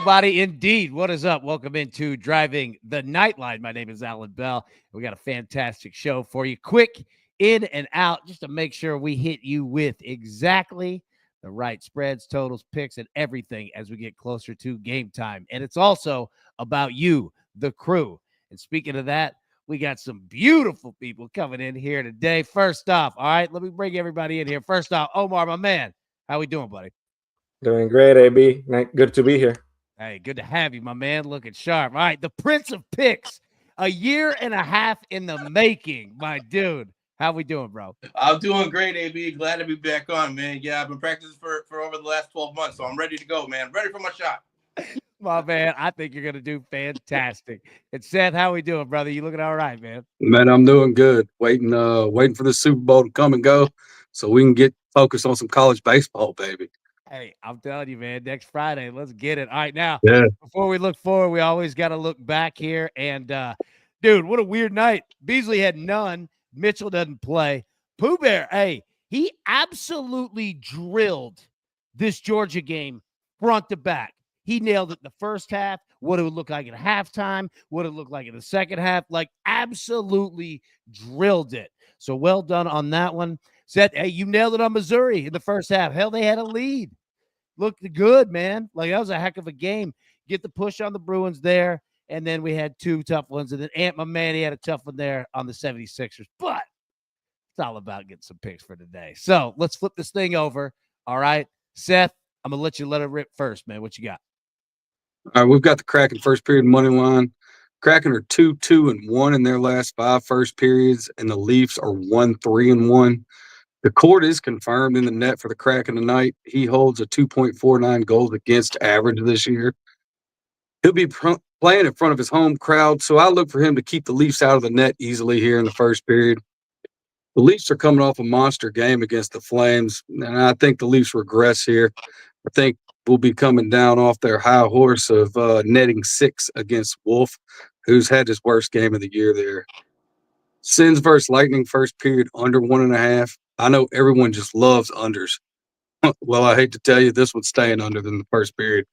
everybody. Indeed. What is up? Welcome into Driving the Nightline. My name is Alan Bell. We got a fantastic show for you. Quick in and out just to make sure we hit you with exactly the right spreads, totals, picks, and everything as we get closer to game time. And it's also about you, the crew. And speaking of that, we got some beautiful people coming in here today. First off, all right, let me bring everybody in here. First off, Omar, my man, how we doing, buddy? Doing great, AB. Good to be here. Hey, good to have you, my man. Looking sharp. All right, the Prince of Picks, a year and a half in the making, my dude. How we doing, bro? I'm doing great, AB. Glad to be back on, man. Yeah, I've been practicing for over the last 12 months, so I'm ready to go, man. Ready for my shot. My man, I think you're gonna do fantastic. And Seth, how we doing, brother? You looking all right, man? Man, I'm doing good. Waiting for the Super Bowl to come and go so we can get focused on some college baseball, baby. Hey, I'm telling you, man, next Friday, let's get it. All right, now, Yeah. before we look forward, we always got to look back here. And, dude, what a weird night. Beasley had none. Mitchell doesn't play. Pooh Bear, hey, he absolutely drilled this Georgia game front to back. He nailed it in the first half, what it would look like at halftime, what it looked like in the second half, like absolutely drilled it. So well done on that one. Seth, hey, you nailed it on Missouri in the first half. Hell, they had a lead. Looked good, man. Like, that was a heck of a game. Get the push on the Bruins there, and then we had two tough ones. And then Ant, my man, he had a tough one there on the 76ers. But it's all about getting some picks for today. So let's flip this thing over. All right, Seth, I'm going to let it rip first, man. What you got? All right, we've got the Kraken first period money line. Kraken are 2-2-1 in their last 5 first periods, and the Leafs are 1-3-1. The court is confirmed in the net for the Kraken tonight. He holds a 2.49 goals against average this year. He'll be playing in front of his home crowd, so I look for him to keep the Leafs out of the net easily here in the first period. The Leafs are coming off a monster game against the Flames, and I think the Leafs regress here. I think we'll be coming down off their high horse of netting 6 against Wolf, who's had his worst game of the year there. Sens versus Lightning first period under 1.5. I know everyone just loves unders. Well, I hate to tell you, this one's staying under than the first period.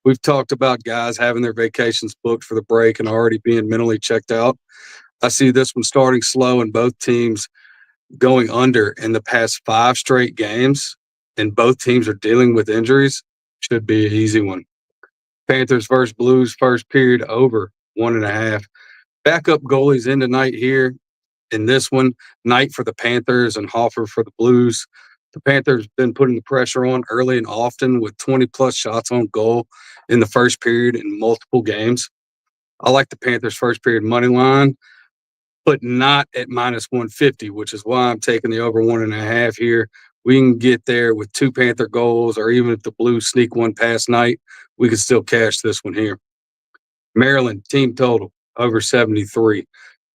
We've talked about guys having their vacations booked for the break and already being mentally checked out. I see this one starting slow and both teams going under in the past 5 straight games, and both teams are dealing with injuries. Should be an easy one. Panthers versus Blues first period over 1.5. Backup goalies in tonight here. In this one, Knight for the Panthers and Hoffer for the Blues. The Panthers been putting the pressure on early and often with 20-plus shots on goal in the first period in multiple games. I like the Panthers first period money line, but not at minus 150, which is why I'm taking the over 1.5 here. We can get there with 2 Panther goals, or even if the Blues sneak one past Knight, we can still cash this one here. Maryland team total over 73.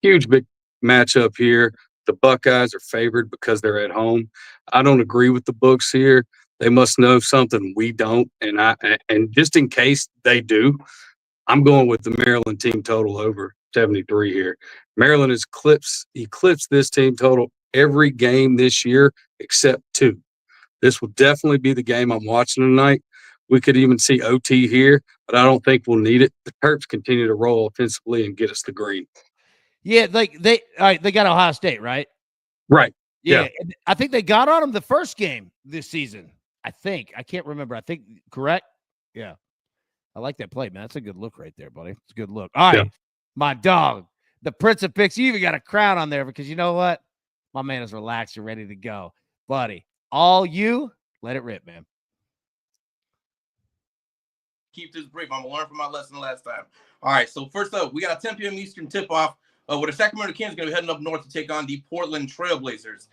Huge big matchup here. The Buckeyes are favored because they're at home. I don't agree with the books here. They must know something we don't, and just in case they do, I'm going with the Maryland team total over 73 here. Maryland has eclipsed this team total every game this year except 2. This will definitely be the game I'm watching tonight. We could even see OT here, but I don't think we'll need it. The Terps continue to roll offensively and get us the green. Yeah, like they got Ohio State, right? Right. Yeah. I think they got on them the first game this season. I can't remember. I think correct. Yeah. I like that play, man. That's a good look right there, buddy. It's a good look. All right. Yeah. My dog, the Prince of Picks. You even got a crown on there because you know what? My man is relaxed and ready to go. Buddy, all you, let it rip, man. Keep this brief. I'm going to learn from my lesson last time. All right. So first up, we got a 10 p.m. Eastern tip-off where the Sacramento Kings are going to be heading up north to take on the Portland Trailblazers.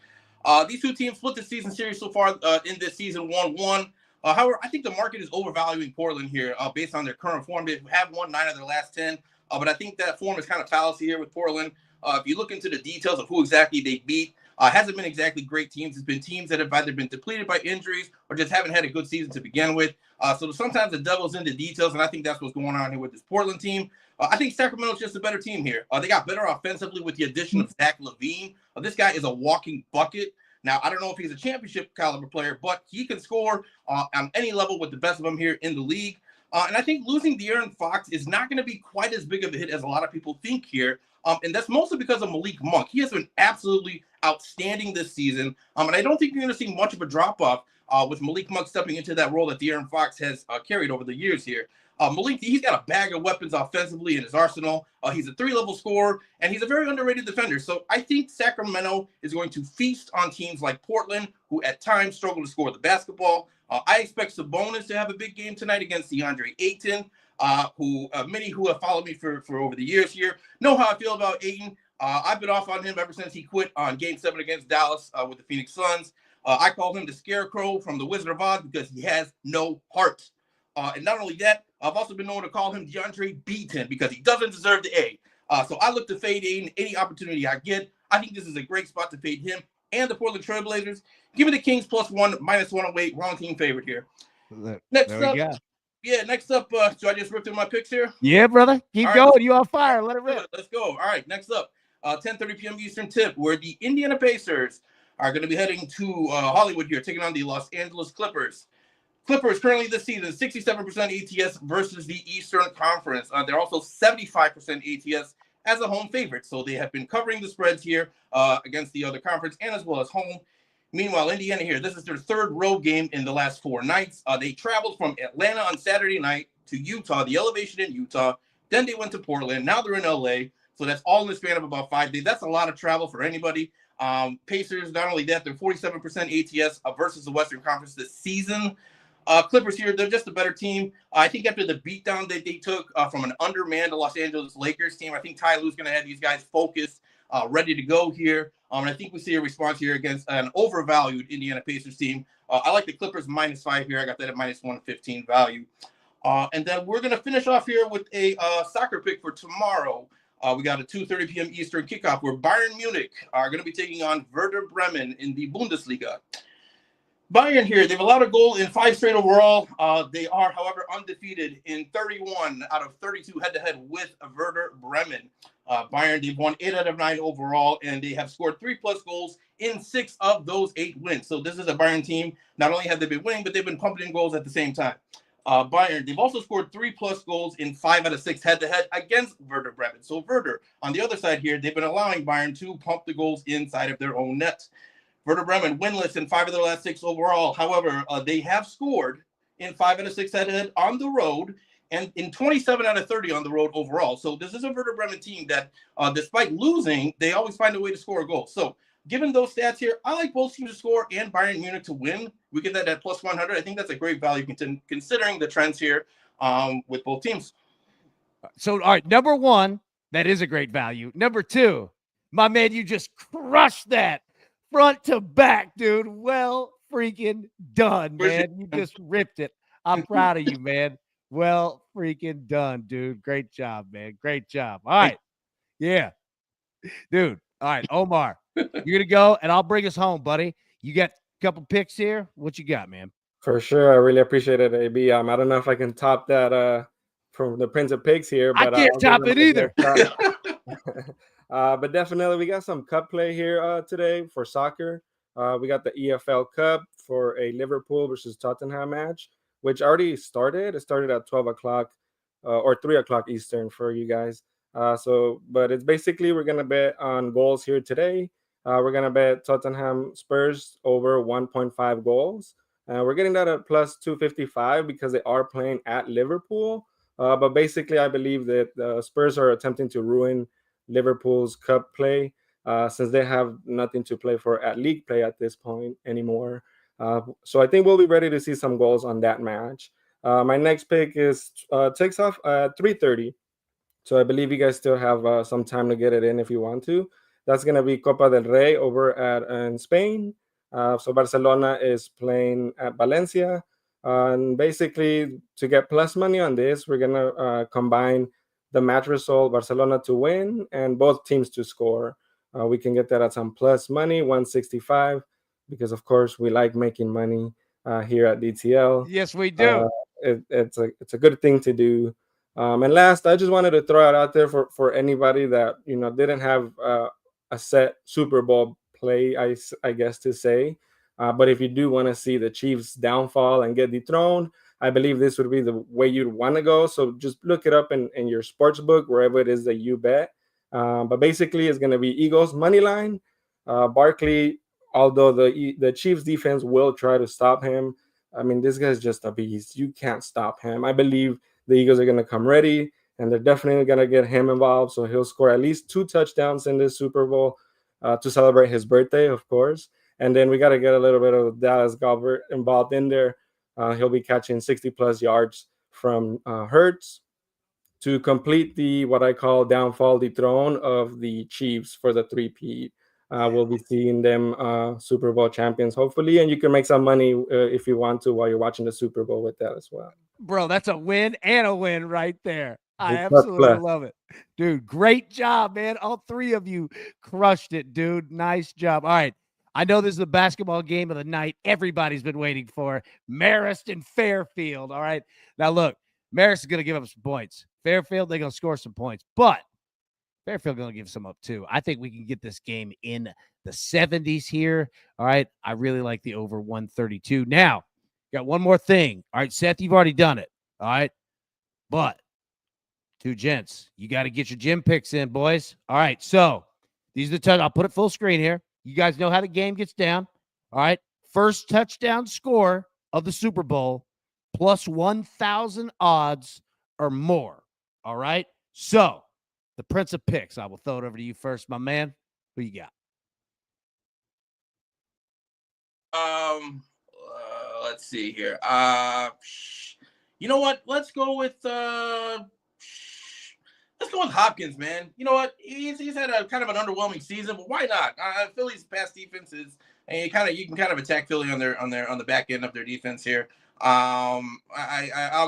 These two teams split the season series so far in this season 1-1. However, I think the market is overvaluing Portland here based on their current form. They have won 9 of their last 10, but I think that form is kind of fallacy here with Portland. If you look into the details of who exactly they beat, hasn't been exactly great teams. It's been teams that have either been depleted by injuries or just haven't had a good season to begin with. So sometimes the devil's in the details, and I think that's what's going on here with this Portland team. I think Sacramento's just a better team here. They got better offensively with the addition of Zach LaVine. This guy is a walking bucket. Now, I don't know if he's a championship caliber player, but he can score on any level with the best of them here in the league. And I think losing De'Aaron Fox is not going to be quite as big of a hit as a lot of people think here. And that's mostly because of Malik Monk. He has been absolutely outstanding this season. And I don't think you're going to see much of a drop-off with Malik Monk stepping into that role that De'Aaron Fox has carried over the years here. Malik, he's got a bag of weapons offensively in his arsenal. He's a 3-level scorer, and he's a very underrated defender. So I think Sacramento is going to feast on teams like Portland, who at times struggle to score the basketball. I expect Sabonis to have a big game tonight against DeAndre Ayton, who many who have followed me for over the years here know how I feel about Ayton. I've been off on him ever since he quit on Game 7 against Dallas with the Phoenix Suns. I call him the Scarecrow from the Wizard of Oz because he has no heart. And not only that, I've also been known to call him DeAndre Beaton because he doesn't deserve the A. So I look to fade Ayton any opportunity I get. I think this is a great spot to fade him and the Portland Trailblazers. Give me the Kings +1, -108. Wrong team favorite here. Next up, so I just ripped through my picks here. Yeah, brother. Keep going. You on fire. Let it rip. Let's go. All right, next up, 10:30 p.m. Eastern tip, where the Indiana Pacers are going to be heading to Hollywood here, taking on the Los Angeles Clippers. Clippers currently this season, 67% ATS versus the Eastern Conference. They're also 75% ATS as a home favorite. So they have been covering the spreads here against the other conference and as well as home. Meanwhile, Indiana here, this is their third road game in the last 4 nights. They traveled from Atlanta on Saturday night to Utah, the elevation in Utah. Then they went to Portland. Now they're in LA. So that's all in the span of about 5 days. That's a lot of travel for anybody. Pacers, not only that, they're 47% ATS versus the Western Conference this season. Clippers here, they're just a better team. I think after the beatdown that they took from an undermanned Los Angeles Lakers team, I think Ty Lue's going to have these guys focused, ready to go here. And I think we see a response here against an overvalued Indiana Pacers team. I like the Clippers -5 here. I got that at -115 value. And then we're going to finish off here with a soccer pick for tomorrow. We got a 2:30 p.m. Eastern kickoff where Bayern Munich are going to be taking on Werder Bremen in the Bundesliga. Bayern here, they've allowed a goal in 5 straight overall. They are, however, undefeated in 31 out of 32 head-to-head with Werder Bremen. Bayern, they've won 8 out of 9 overall, and they have scored 3+ goals in 6 of those 8 wins. So this is a Bayern team. Not only have they been winning, but they've been pumping in goals at the same time. Bayern, they've also scored 3+ goals in 5 out of 6 head-to-head against Werder Bremen. So Werder, on the other side here, they've been allowing Bayern to pump the goals inside of their own net. Werder Bremen winless in 5 of their last 6 overall. However, they have scored in 5 out of 6 head-to-head on the road and in 27 out of 30 on the road overall. So this is a Werder Bremen team that, despite losing, they always find a way to score a goal. So given those stats here, I like both teams to score and Bayern Munich to win. We get that at +100. I think that's a great value considering the trends here with both teams. So, all right, number 1, that is a great value. Number 2, my man, you just crushed that. Front to back, dude. Well freaking done, man. You just ripped it. I'm proud of you, man. Well freaking done, dude. Great job, man. Great job. All right. Yeah. Dude. All right, Omar. You're going to go, and I'll bring us home, buddy. You got a couple picks here? What you got, man? For sure. I really appreciate it, AB. I don't know if I can top that from the Prince of Pigs here. But I can't top it either. But definitely we got some cup play here today for soccer. We got the EFL Cup for a Liverpool versus Tottenham match, which already started. It started at 12 o'clock or 3 o'clock Eastern for you guys. But it's basically we're going to bet on goals here today. We're going to bet Tottenham Spurs over 1.5 goals. We're getting that at +255 because they are playing at Liverpool. But basically, I believe that the Spurs are attempting to ruin Liverpool's cup play since they have nothing to play for at league play at this point anymore. So I think we'll be ready to see some goals on that match. My next pick takes off at 3:30. So I believe you guys still have some time to get it in if you want to. That's going to be Copa del Rey over in Spain. So Barcelona is playing at Valencia. And basically, to get plus money on this, we're going to combine the match result, Barcelona to win, and both teams to score. We can get that at some plus money, 165, because, of course, we like making money here at DTL. Yes, we do. It's a good thing to do. And last, I just wanted to throw it out there for anybody that didn't have a set Super Bowl play, I guess to say. But if you do want to see the Chiefs downfall and get dethroned, I believe this would be the way you'd want to go. So just look it up in your sports book, wherever it is that you bet. But basically, it's going to be Eagles money line. Barkley, although the Chiefs defense will try to stop him, I mean, this guy's just a beast. You can't stop him. I believe the Eagles are going to come ready, and they're definitely going to get him involved. So he'll score at least 2 touchdowns in this Super Bowl to celebrate his birthday, of course. And then we got to get a little bit of Dallas Goedert involved in there. He'll be catching 60-plus yards from Hurts to complete the what I call downfall dethrone of the Chiefs for the three-peat. We'll be seeing them Super Bowl champions, hopefully, and you can make some money if you want to while you're watching the Super Bowl with that as well. Bro, that's a win and a win right there. I It's absolutely plus. love it. Dude, great job, man. All three of you crushed it, dude. Nice job. All right. I know this is the basketball game of the night everybody's been waiting for. Marist and Fairfield. All right. Now, look, Marist is going to give up some points. Fairfield, they're going to score some points. But Fairfield going to give some up too. I think we can get this game in the 70s here. All right. I really like the over 132. Now, got one more thing. All right, Seth, you've already done it. All right. But two gents, you got to get your gym picks in, boys. All right. So these are the I'll put it full screen here. You guys know how the game gets down. All right. First touchdown score of the Super Bowl plus 1,000 odds or more. All right. So the Prince of Picks, I will throw it over to you first, my man. Who you got? Let's see here. You know what? Let's go with Hopkins, man. You know what? He's had a kind of an underwhelming season, but why not? Philly's past defenses, and you can kind of attack Philly on the back end of their defense here. I'll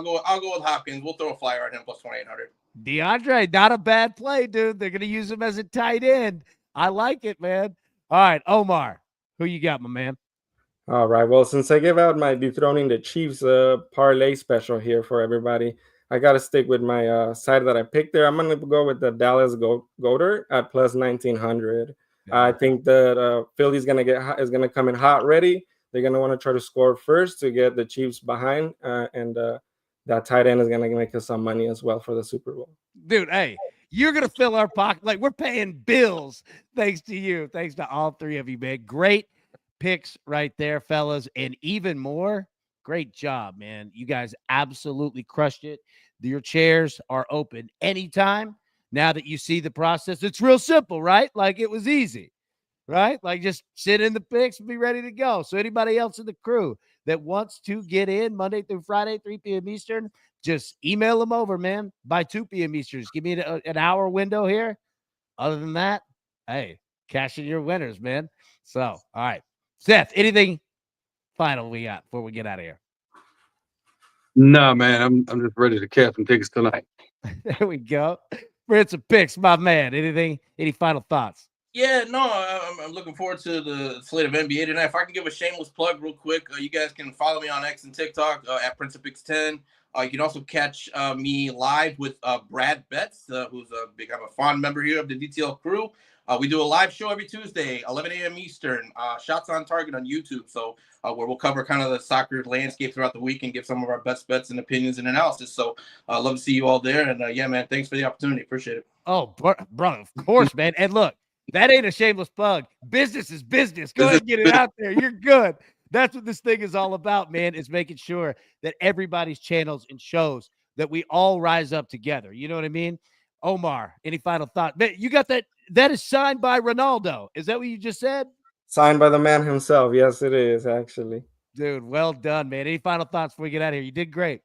go with Hopkins. We'll throw a flyer at him plus 2,800. DeAndre, not a bad play, dude. They're going to use him as a tight end. I like it, man. All right, Omar, who you got, my man? All right. Well, since I gave out my dethroning the Chiefs parlay special here for everybody, I got to stick with my side that I picked there. I'm going to go with the Dallas Goedert at plus 1,900. Yeah. I think that Philly's going to come in hot ready. They're going to want to try to score first to get the Chiefs behind, and that tight end is going to make us some money as well for the Super Bowl. Dude, hey, you're going to fill our pocket. Like, we're paying bills thanks to you. Thanks to all three of you, man. Great picks right there, fellas. And even more, great job, man. You guys absolutely crushed it. Your chairs are open anytime. Now that you see the process, it's real simple, right? Like, it was easy, right? Like, just sit in the picks and be ready to go. So anybody else in the crew that wants to get in Monday through Friday, 3 p.m. Eastern, just email them over, man, by 2 p.m. Eastern. Just give me an hour window here. Other than that, hey, cash in your winners, man. So, all right. Seth, anything final we got before we get out of here? No, man, I'm just ready to cap some tickets tonight. There we go. Prince of Picks, my man. Any final thoughts? Yeah, no, I'm looking forward to the slate of NBA tonight. If I can give a shameless plug real quick, you guys can follow me on X and TikTok at Prince of Picks 10. You can also catch me live with Brad Betts, who's I'm a fond member here of the DTL crew. We do a live show every Tuesday, 11 a.m. Eastern, Shots on Target on YouTube. So where we'll cover kind of the soccer landscape throughout the week and give some of our best bets and opinions and analysis. So I'd love to see you all there. And yeah, man, thanks for the opportunity. Appreciate it. Oh, bro, of course, man. And look, that ain't a shameless plug. Business is business. Go ahead and get it out there. You're good. That's what this thing is all about, man, is making sure that everybody's channels and shows that we all rise up together. You know what I mean? Omar, any final thought? Man, you got that? That is signed by Ronaldo. Is that what you just said? Signed by the man himself. Yes, it is, actually. Dude, well done, man. Any final thoughts before we get out of here? You did great.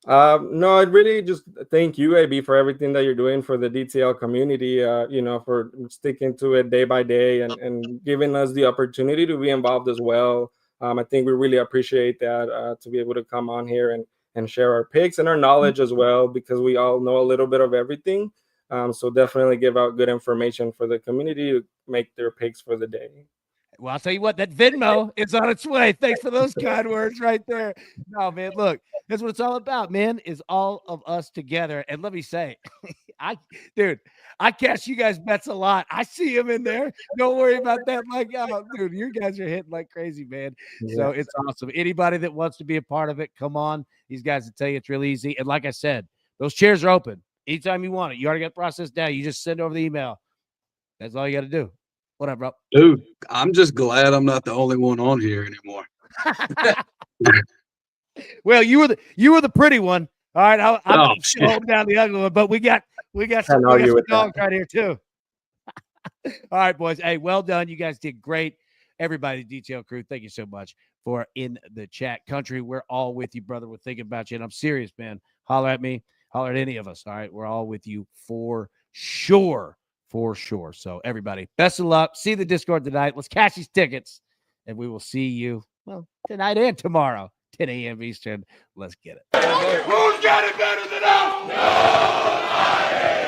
No, I'd really just thank you, AB, for everything that you're doing for the DTL community, for sticking to it day by day and giving us the opportunity to be involved as well. I think we really appreciate that to be able to come on here and share our picks and our knowledge as well, because we all know a little bit of everything. So definitely give out good information for the community to make their picks for the day. Well, I'll tell you what, that Venmo is on its way. Thanks for those kind words right there. No, man, look, that's what it's all about, man, is all of us together. And let me say, Dude, I cash you guys bets a lot. I see him in there. Don't worry about that. Like, oh, dude, you guys are hitting like crazy, man. So it's awesome. Anybody that wants to be a part of it, come on. These guys will tell you it's real easy. And like I said, those chairs are open anytime you want it. You already got the process down. You just send over the email. That's all you got to do. Whatever, bro. Dude, I'm just glad I'm not the only one on here anymore. Well, you were the pretty one. All right, I'm holding down the ugly one, but we got some dogs right here too. All right, boys. Hey, well done. You guys did great. Everybody, the detail crew, thank you so much for in the chat. Country, we're all with you, brother. We're thinking about you, and I'm serious, man. Holler at me. Holler at any of us. All right, we're all with you for sure. For sure. So, everybody, best of luck. See the Discord tonight. Let's cash these tickets, and we will see you, well, tonight and tomorrow, 10 a.m. Eastern. Let's get it. Who's got it better than us? Nobody.